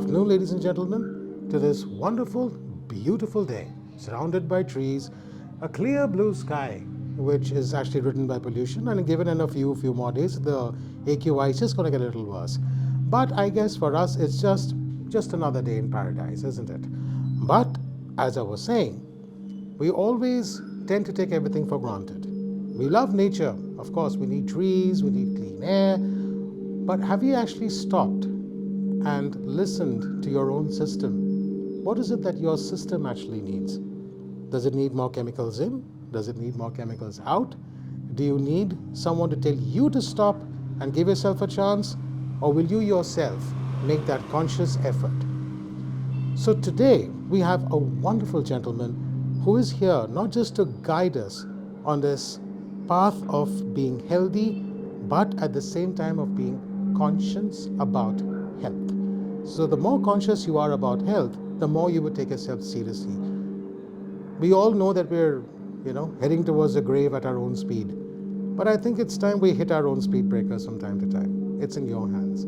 afternoon, ladies and gentlemen, to this wonderful, beautiful day, surrounded by trees, a clear blue sky, which is actually ridden by pollution, and given in a few more days, the AQI is just going to get a little worse. But I guess for us, it's just another day in paradise, isn't it? But as I was saying, we always tend to take everything for granted. We love nature. Of course, we need trees, we need clean air. But have you actually stopped and listened to your own system? What is it that your system actually needs? Does it need more chemicals in? Does it need more chemicals out? Do you need someone to tell you to stop and give yourself a chance? Or will you yourself make that conscious effort? So today, we have a wonderful gentleman who is here not just to guide us on this path of being healthy, but at the same time of being conscious about health. So the more conscious you are about health, the more you would take yourself seriously. We all know that we're, heading towards the grave at our own speed. But I think it's time we hit our own speed breakers from time to time. It's in your hands.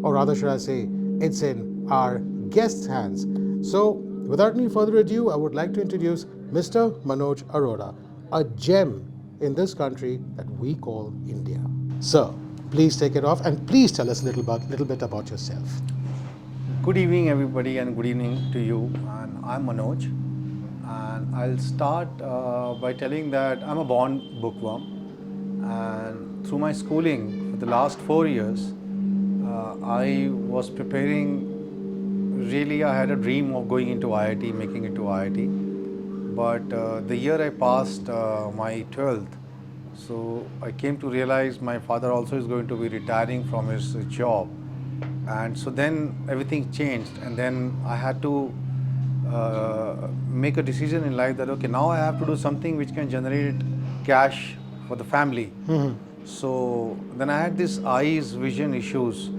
Or rather, should I say, it's in our guest's hands. So, without any further ado, I would like to introduce Mr. Manoj Arora, a gem in this country that we call India. Sir, please take it off and please tell us a little bit about yourself. Good evening, everybody, and good evening to you. And I'm Manoj. And I'll start by telling that I'm a born bookworm. And through my schooling for the last 4 years, I was preparing. Really, I had a dream of going into IIT, making it to IIT. But the year I passed my 12th, so I came to realize my father also is going to be retiring from his job. And so then everything changed, and then I had to make a decision in life that, okay, now I have to do something which can generate cash for the family. So then I had this eyes vision issues.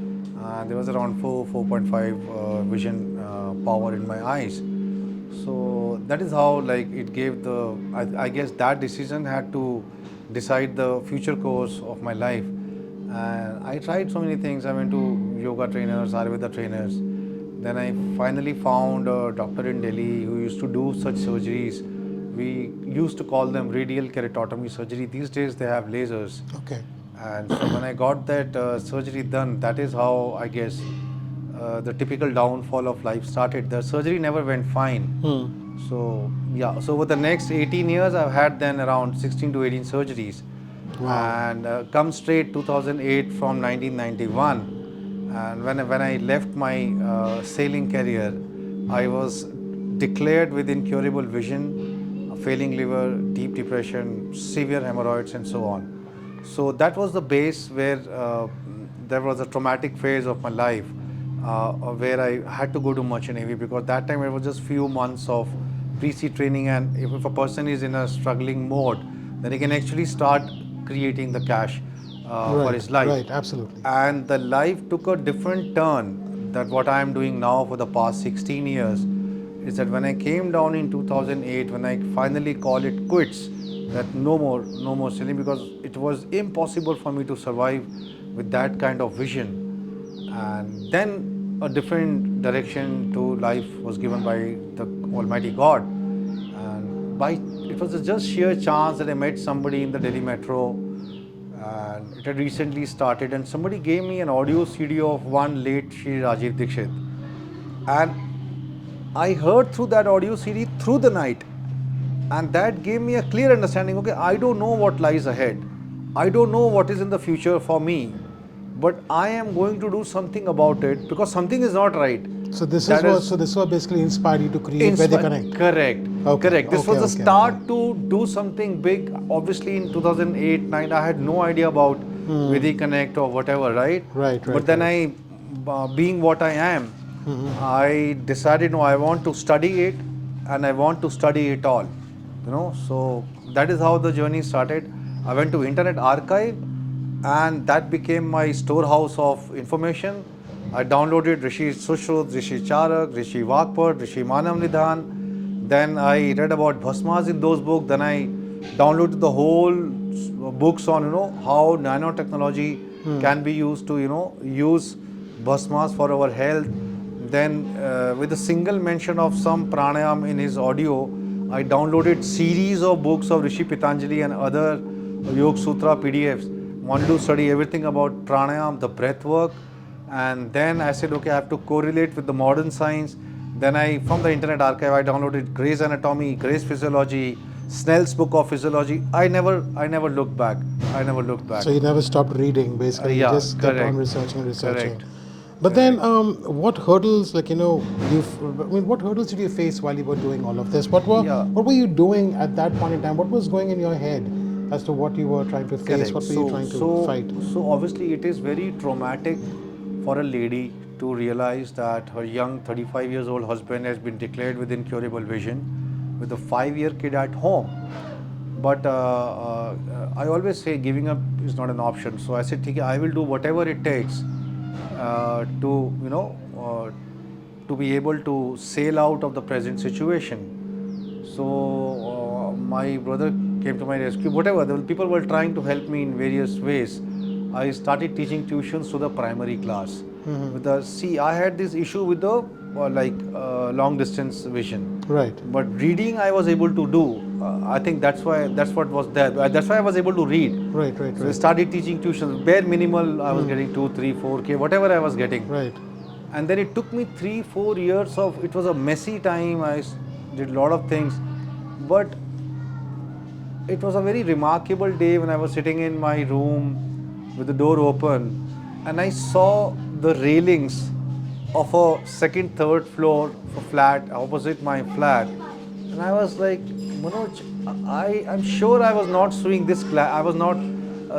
There was around 4.5 vision power in my eyes. So that is how it gave I guess that decision had to decide the future course of my life. And I tried so many things. I went to yoga trainers, Ayurveda trainers. Then I finally found a doctor in Delhi who used to do such surgeries. We used to call them radial keratotomy surgery. These days they have lasers. Okay. And so when I got that surgery done, that is how I guess the typical downfall of life started. The surgery never went fine. So yeah, so over the next 18 years, I've had then around 16 to 18 surgeries. Wow. And come straight 2008 from 1991. And when I left my sailing career, I was declared with incurable vision, failing liver, deep depression, severe hemorrhoids, and so on. So that was the base where there was a traumatic phase of my life where I had to go to Merchant Navy, because that time it was just few months of pre-sea training, and if a person is in a struggling mode, then he can actually start creating the cash for his life. Right, absolutely. And the life took a different turn. That what I am doing now for the past 16 years is that when I came down in 2008, when I finally call it quits, that no more sailing, because it was impossible for me to survive with that kind of vision. And then a different direction to life was given by the Almighty God. And it was just sheer chance that I met somebody in the Delhi metro, and it had recently started, and somebody gave me an audio CD of one late Shri Rajiv Dixit. And I heard through that audio CD through the night. And that gave me a clear understanding, okay, I don't know what lies ahead. I don't know what is in the future for me. But I am going to do something about it, because something is not right. So this was basically inspired you to create Vediconnect. Correct. Okay. Correct. This was the start to do something big. Obviously in 2008-9, I had no idea about Vediconnect or whatever, right? Right. But then I, being what I am, I decided, no, I want to study it, and I want to study it all. So that is how the journey started. I went to Internet Archive, and that became my storehouse of information. I downloaded Rishi Sushruta, Rishi Charak, Rishi Vakpat, Rishi Manav Nidhan. Then I read about Bhasmas in those books. Then I downloaded the whole books on how nanotechnology can be used to use Bhasmas for our health. then with a single mention of some pranayam in his audio, I downloaded series of books of Rishi Pitanjali and other Yoga Sutra PDFs. Wanted to study everything about pranayam, the breath work, and then I said, okay, I have to correlate with the modern science. Then from the Internet Archive, I downloaded Gray's Anatomy, Gray's Physiology, Snell's Book of Physiology. I never looked back. I never looked back. So you never stopped reading, basically. You Yeah, just kept on correct. researching. Correct. But then, Correct. what hurdles, like, what hurdles did you face while you were doing all of this? Yeah. What were you doing at that point in time? What was going in your head as to what you were trying to face? Correct. What were you trying to fight? So obviously it is very traumatic for a lady to realize that her young 35 years old husband has been declared with incurable vision with a 5-year kid at home. But I always say giving up is not an option. So I said, "Okay, I will do whatever it takes to be able to sail out of the present situation." So my brother came to my rescue. Whatever, the people were trying to help me in various ways. I started teaching tuitions to the primary class. I had this issue with the long distance vision. Right. But reading I was able to do. I think that's what was there. That's why I was able to read. Right. So I started teaching tuitions. Bare minimal, I was getting 2, 3, 4K, whatever I was getting. Right. And then it took me 3, 4 years of. It was a messy time. I did a lot of things, but it was a very remarkable day when I was sitting in my room with the door open, and I saw the railings of a second, third floor of a flat opposite my flat, and I was like, Manoj, I'm sure I was not seeing this. I was not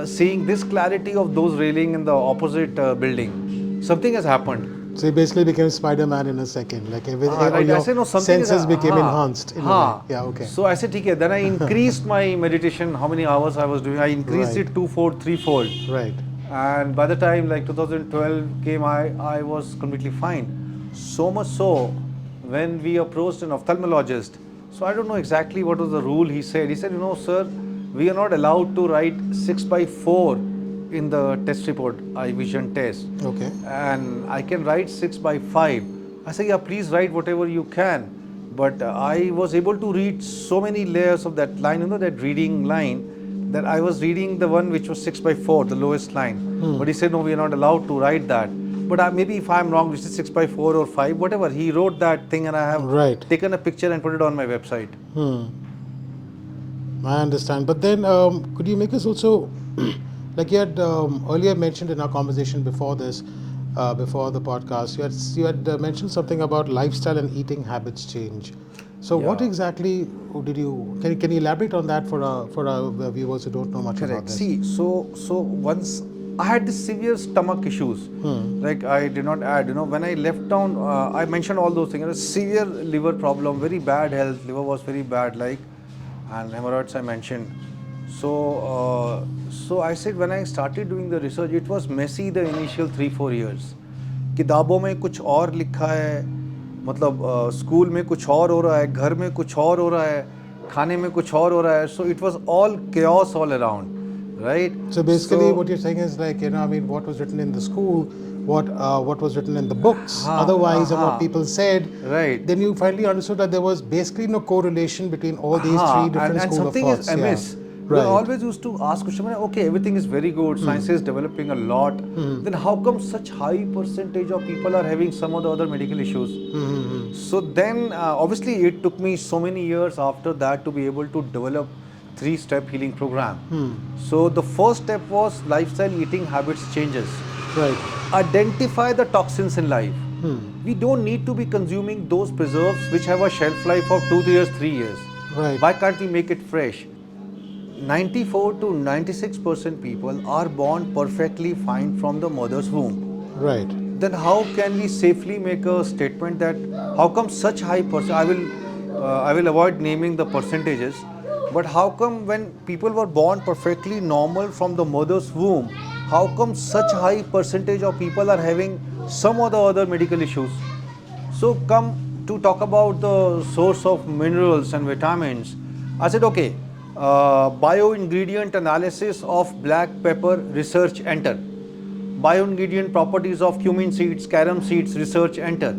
seeing this clarity of those railing in the opposite building. Something has happened. So you basically became Spider-Man in a second. Like Right. your I said, no, something senses is, became enhanced in a way. Yeah. Okay. So I said, okay. Then I increased my meditation. How many hours I was doing? I increased Right. it 2-fold, 3-fold. Right. And by the time like 2012 came, I was completely fine. So much so, when we approached an ophthalmologist, so I don't know exactly what was the rule he said. He said, sir, we are not allowed to write 6/4 in the test report, eye vision test. Okay. And I can write 6/5. I said, yeah, please write whatever you can. But I was able to read so many layers of that line, that reading line, that I was reading the one which was 6/4, the lowest line. But he said, no, we are not allowed to write that. But maybe if I'm wrong, which is 6/4 or 5, whatever, he wrote that thing and I have taken a picture and put it on my website. I understand. But then, could you make us also, like you had earlier mentioned in our conversation before this, before the podcast, you had mentioned something about lifestyle and eating habits change. So what Yeah. exactly did you, can you elaborate on that for our viewers who don't know much about this? See, so once I had this severe stomach issues. Like I did not add, when I left town, I mentioned all those things. Severe liver problem, very bad health. Liver was very bad, and hemorrhoids I mentioned. So I said when I started doing the research, it was messy the initial 3-4 years. किताबों में कुछ और लिखा है, मतलब school में कुछ और हो रहा है, घर में कुछ और हो रहा है, खाने में कुछ और हो रहा है. So it was all chaos all around, right? So basically, what you're saying is like, what was written in the school, what was written in the books, otherwise, and what people said. Right. Then you finally understood that there was basically no correlation between all these three different and schools of something thoughts. is amiss. Right. We always used to ask question, okay, everything is very good, science is developing a lot, then how come such high percentage of people are having some of the other medical issues? So then, obviously, it took me so many years after that to be able to develop 3-step healing program. So the first step was lifestyle eating habits changes. Right. Identify the toxins in life. We don't need to be consuming those preserves which have a shelf life of 2 years, 3 years. Right. Why can't we make it fresh? 94 to 96% people are born perfectly fine from the mother's womb. Right. Then how can we safely make a statement that how come such high percent? I will avoid naming the percentages, but how come when people were born perfectly normal from the mother's womb, how come such high percentage of people are having some of the other medical issues? So come to talk about the source of minerals and vitamins. I said, okay, bioingredient analysis of black pepper research enter. Bioingredient properties of cumin seeds, carom seeds research enter.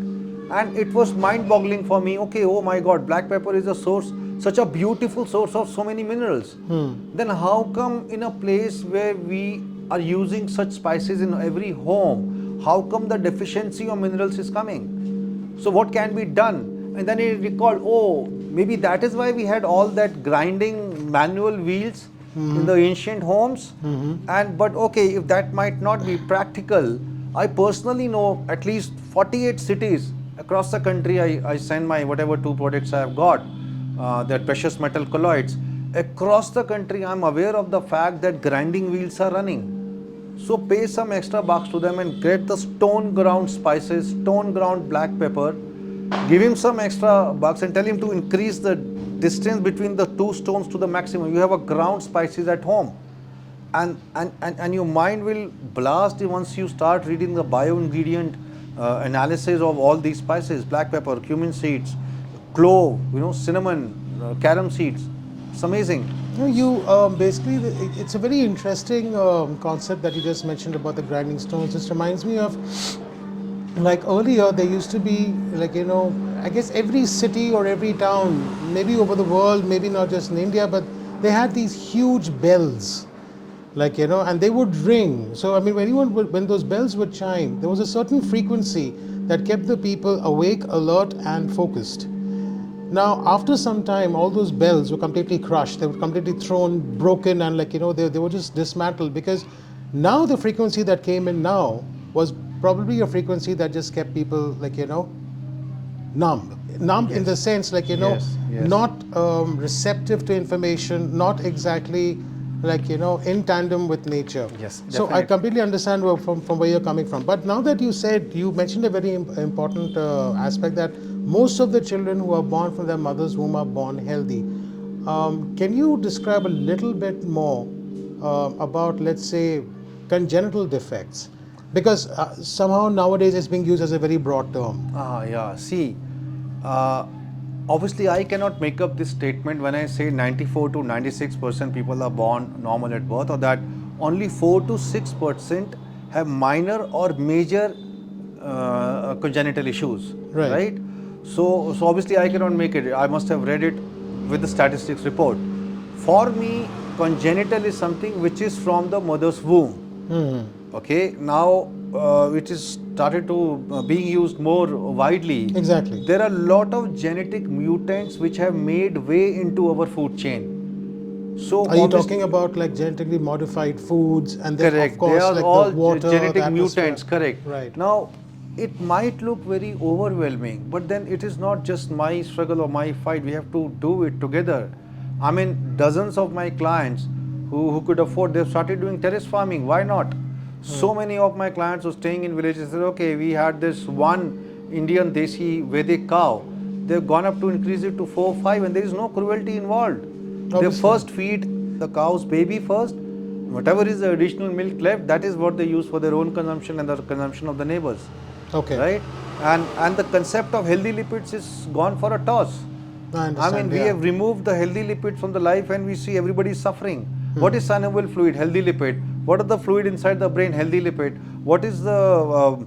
and it was mind-boggling for me. Okay, oh my God, black pepper is a source, such a beautiful source of so many minerals. Then how come in a place where we are using such spices in every home, how come the deficiency of minerals is coming? So what can be done? And then he recalled, oh, maybe that is why we had all that grinding manual wheels in the ancient homes. And but okay, if that might not be practical, I personally know at least 48 cities across the country. I send my whatever 2 products I have got, that precious metal colloids. Across the country, I'm aware of the fact that grinding wheels are running. So pay some extra bucks to them and get the stone ground spices, stone ground black pepper. Give him some extra bucks and tell him to increase the distance between the two stones to the maximum. You have a ground spices at home. And your mind will blast once you start reading the bio ingredient analysis of all these spices: black pepper, cumin seeds, clove, cinnamon, carom seeds. It's amazing. You basically, it's a very interesting concept that you just mentioned about the grinding stones. This reminds me of, like, earlier there used to be, like, I guess every city or every town, maybe over the world, maybe not just in India, but they had these huge bells, like, and they would ring. So I mean, when those bells would chime, there was a certain frequency that kept the people awake, alert, and focused. Now, after some time, all those bells were completely crushed. They were completely thrown, broken, and, like, they were just dismantled, because now the frequency that came in now was probably a frequency that just kept people, like, numb. Numb in the sense, like, Yes, yes. not receptive to information, not exactly, like, in tandem with nature. Yes, So I definitely. completely understand from where you're coming from. But now that you mentioned a very important aspect, that most of the children who are born from their mother's womb are born healthy. Can you describe a little bit more about, let's say, congenital defects? Because somehow nowadays it's being used as a very broad term. Yeah. See, uh, obviously, I cannot make up this statement when I say 94 to 96% people are born normal at birth, or that only 4 to 6% have minor or major congenital issues, Right. right? So obviously, I cannot make it. I must have read it with the statistics report. For me, congenital is something which is from the mother's womb. Okay, now it is started to being used more widely. Exactly. There are a lot of genetic mutants which have made way into our food chain. So Are you obviously, talking about, like, genetically modified foods, and then, of correct, they course, are like, the all water, the genetic atmosphere? mutants, correct. Right. Now, it might look very overwhelming, but then it is not just my struggle or my fight. We have to do it together. I mean, dozens of my clients who could afford, they've started doing terrace farming. Why not? So many of my clients who are staying in villages said, okay, we had this one Indian Desi Vedic cow. They've gone up to increase it to 4, 5, and there is no cruelty involved. They Obviously. first feed the cow's baby first. Whatever is the additional milk left, that is what they use for their own consumption and the consumption of the neighbors. Okay. Right? And the concept of healthy lipids is gone for a toss. I understand. We yeah. have removed the healthy lipids from the life, and we see everybody is suffering. What is synovial fluid? Healthy lipid. What are the fluid inside the brain? Healthy lipid. What is the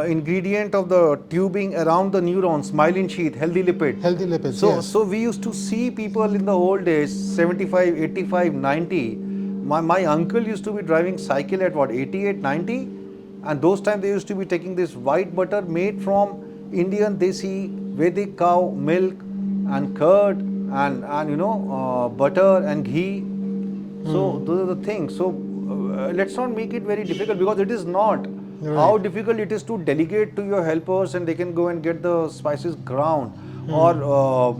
ingredient of the tubing around the neurons? Myelin sheath. Healthy lipid. Healthy lipids. So, yes. so we used to see people in the old days, 75, 85, 90. My uncle used to be driving cycle at what, 88, 90? And those times they used to be taking this white butter made from Indian Desi Vedic cow milk and curd and butter and ghee. So those are the things. So let's not make it very difficult, because it is not. Right. How difficult it is to delegate to your helpers and they can go and get the spices ground. Or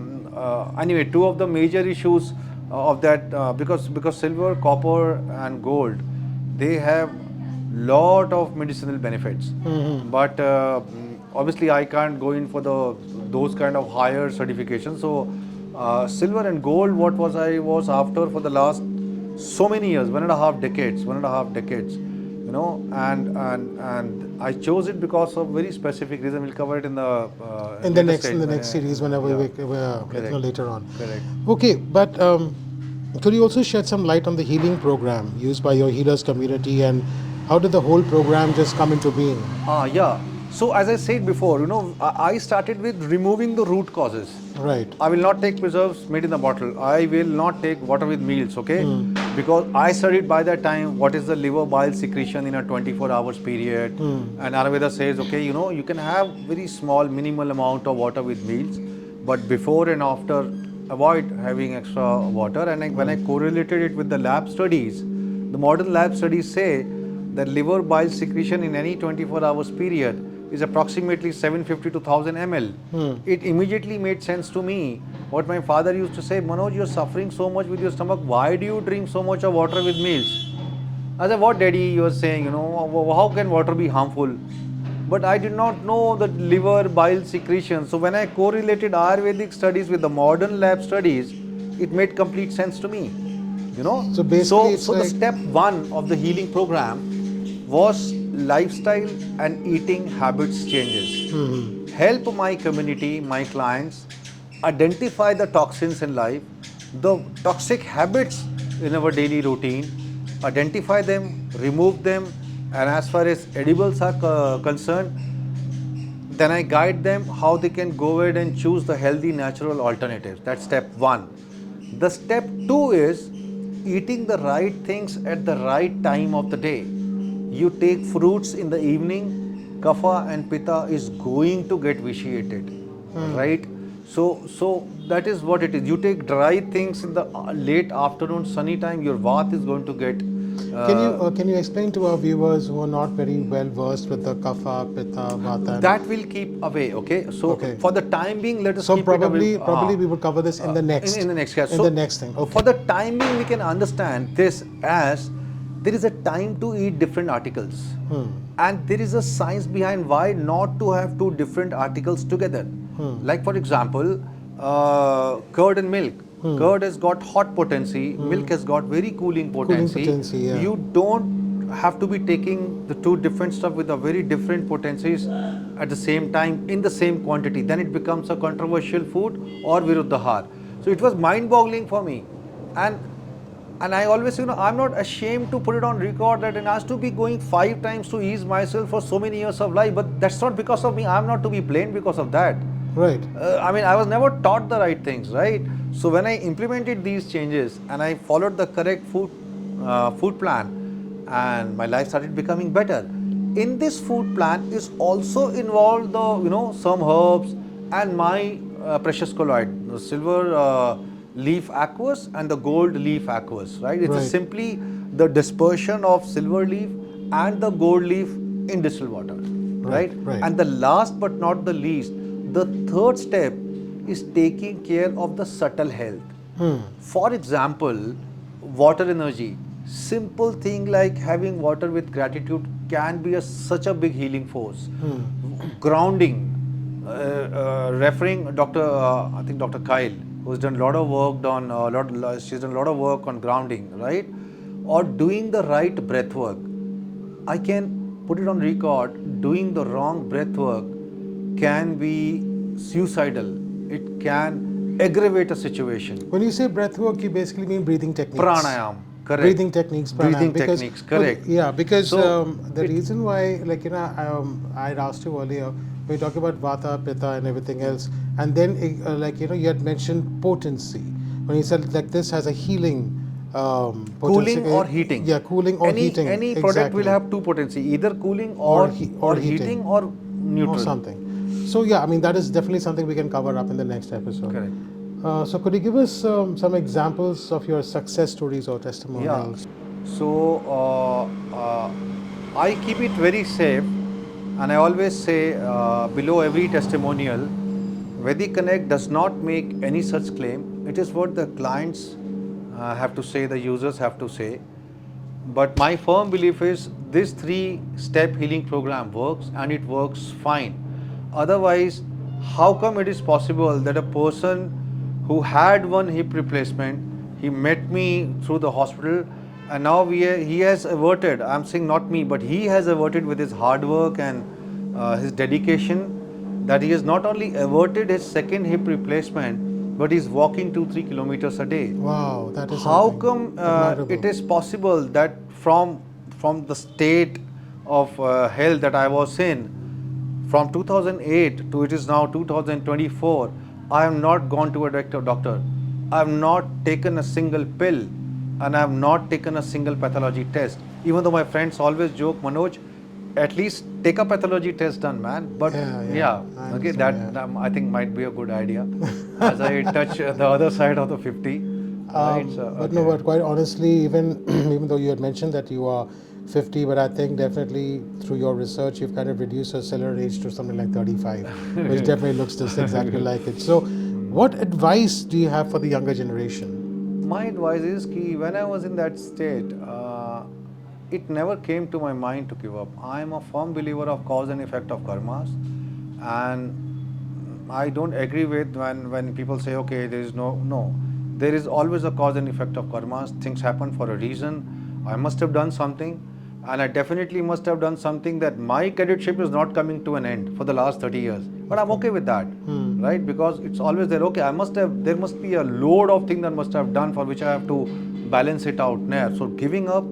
anyway, two of the major issues of that, because silver, copper and gold, they have lot of medicinal benefits. But obviously I can't go in for those kind of higher certifications. So silver and gold, what I was after for the last so many years, 1.5 decades, and I chose it because of very specific reason. We'll cover it in the next series, whenever Correct. later on. Correct. Okay, but could you also shed some light on the healing program used by your healers community, and how did the whole program just come into being? Yeah. So as I said before, I started with removing the root causes. Right. I will not take preserves made in the bottle. I will not take water with meals, okay? Because I studied by that time what is the liver bile secretion in a 24 hours period. And Ayurveda says, okay, you can have very small minimal amount of water with meals, but before and after avoid having extra water. And when I correlated it with the lab studies, the modern lab studies say that liver bile secretion in any 24 hours period is approximately 750 to 1000 ml. It immediately made sense to me. What my father used to say, Manoj, you're suffering so much with your stomach. Why do you drink so much of water with meals? I said, what daddy you are saying, how can water be harmful? But I did not know the liver bile secretion. So when I correlated Ayurvedic studies with the modern lab studies, it made complete sense to me. So basically, it's So the like step one of the healing program was lifestyle and eating habits changes. Help my community, my clients identify the toxins in life, the toxic habits in our daily routine, identify them, remove them, and as far as edibles are concerned, then I guide them how they can go ahead and choose the healthy natural alternatives. That's step one. The step two is eating the right things at the right time of the day. You take fruits in the evening, kapha and pitta is going to get vitiated, right? So that is what it is. You take dry things in the late afternoon, sunny time, your vata is going to get. can you explain to our viewers who are not very well versed with the kapha, pitta, vata? That will keep away, okay? So Okay. for the time being, let us So keep it away. probably we will cover this in the next. In the next class. In So the next thing. Okay. for the time being, we can understand this as there is a time to eat different articles. And there is a science behind why not to have two different articles together. Like for example, curd and milk. Curd has got hot potency, milk has got very cooling potency. potency, yeah. You don't have to be taking the two different stuff with a very different potencies at the same time in the same quantity. Then it becomes a controversial food or viruddhahar. So it was mind-boggling for me. And I always say, I'm not ashamed to put it on record that it has to be going 5 times to ease myself for so many years of life. But that's not because of me. I'm not to be blamed because of that. Right. I was never taught the right things, right? So when I implemented these changes and I followed the correct food plan, and my life started becoming better. In this food plan is also involved the some herbs and my precious colloid, the silver leaf aqueous and the gold leaf aqueous, right? It's Right. simply the dispersion of silver leaf and the gold leaf in distilled water, right? Right. And the last but not the least, the third step is taking care of the subtle health. For example, water energy. Simple thing like having water with gratitude can be such a big healing force. Grounding, referring Dr. I think Dr. Kyle, who's done a lot of work she's done a lot of work on grounding, right? Or doing the right breath work. I can put it on record, doing the wrong breath work can be suicidal. It can aggravate a situation. When you say breath work, you basically mean breathing techniques. Pranayam, correct. Breathing techniques, pranayam. Breathing techniques, correct. Yeah, because So, the reason why, I had asked you earlier, we talk about vata, pitta, and everything else, and then you had mentioned potency when you said like this has a healing. Potency, cooling or heating. Yeah, cooling or heating. Any product will have two potency, either cooling or heating or neutral. Or something. So yeah, that is definitely something we can cover up in the next episode. Correct. So could you give us some examples of your success stories or testimonials? Yeah. So I keep it very safe, and I always say below every testimonial, Vediconnect does not make any such claim. It is what the clients have to say, the users have to say. But my firm belief is this 3-step healing program works, and it works fine. Otherwise, how come it is possible that a person who had one hip replacement, he met me through the hospital, and now he has averted, I'm saying not me, but he has averted with his hard work and his dedication, that he has not only averted his second hip replacement, but he's walking 2-3 kilometers a day. Wow, that is How something come admirable. it is possible that from the state of health that I was in, From 2008 to it is now 2024, I have not gone to a doctor. I have not taken a single pill and I have not taken a single pathology test. Even though my friends always joke, Manoj, at least take a pathology test done, man. But Yeah, yeah, yeah, I okay, understand. that I think might be a good idea as I touch the other side of the 50. Right, so But no, okay. but quite honestly, even even though you had mentioned that you are 50, but I think definitely through your research, you've kind of reduced your cellular age to something like 35, which definitely looks just exactly like it. So, what advice do you have for the younger generation? My advice is ki when I was in that state, it never came to my mind to give up. I am a firm believer of cause and effect of karmas, and I don't agree with when people say, okay, there is no. There is always a cause and effect of karmas. Things happen for a reason. I must have done something, and I definitely must have done something that my cadetship is not coming to an end for the last 30 years. But I'm okay with that, right? Because it's always there. Okay, there must be a load of things that must have done for which I have to balance it out there. So giving up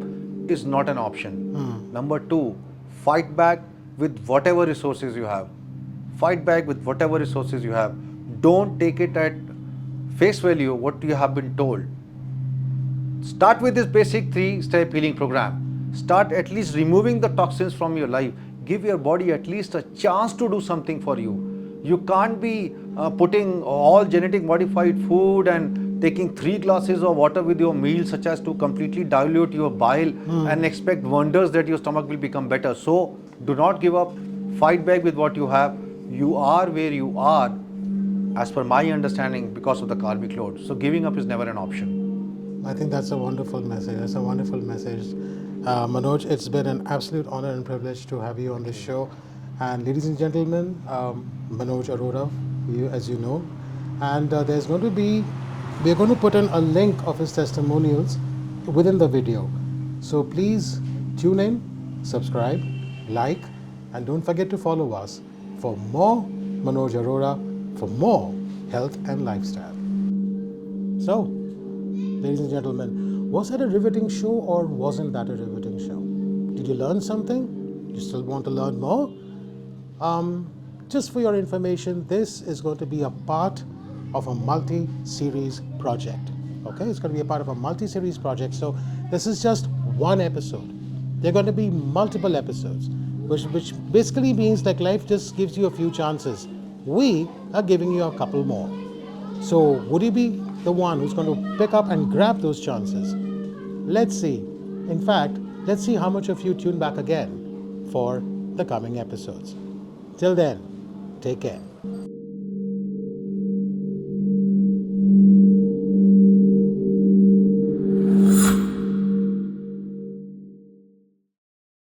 is not an option. Number two, fight back with whatever resources you have. Fight back with whatever resources you have. Don't take it at face value what you have been told. Start with this basic 3-step healing program. Start at least removing the toxins from your life. Give your body at least a chance to do something for you. You can't be putting all genetic modified food and taking 3 glasses of water with your meal, such as to completely dilute your bile and expect wonders that your stomach will become better. So do not give up. Fight back with what you have. You are where you are, as per my understanding, because of the karmic load. So giving up is never an option. I think that's a wonderful message. That's a wonderful message. Manoj, it's been an absolute honor and privilege to have you on this show. And ladies and gentlemen, Manoj Arora, as you know, and we're going to put in a link of his testimonials within the video. So please tune in, subscribe, like, and don't forget to follow us for more Manoj Arora, for more health and lifestyle. So, ladies and gentlemen, was that a riveting show or wasn't that a riveting show? Did you learn something? You still want to learn more? Just for your information, this is going to be a part of a multi-series project. Okay, it's going to be a part of a multi-series project. So this is just one episode. There are going to be multiple episodes, which basically means like life just gives you a few chances. We are giving you a couple more. So, would you be the one who's going to pick up and grab those chances? Let's see. In fact, let's see how much of you tune back again for the coming episodes. Till then, take care.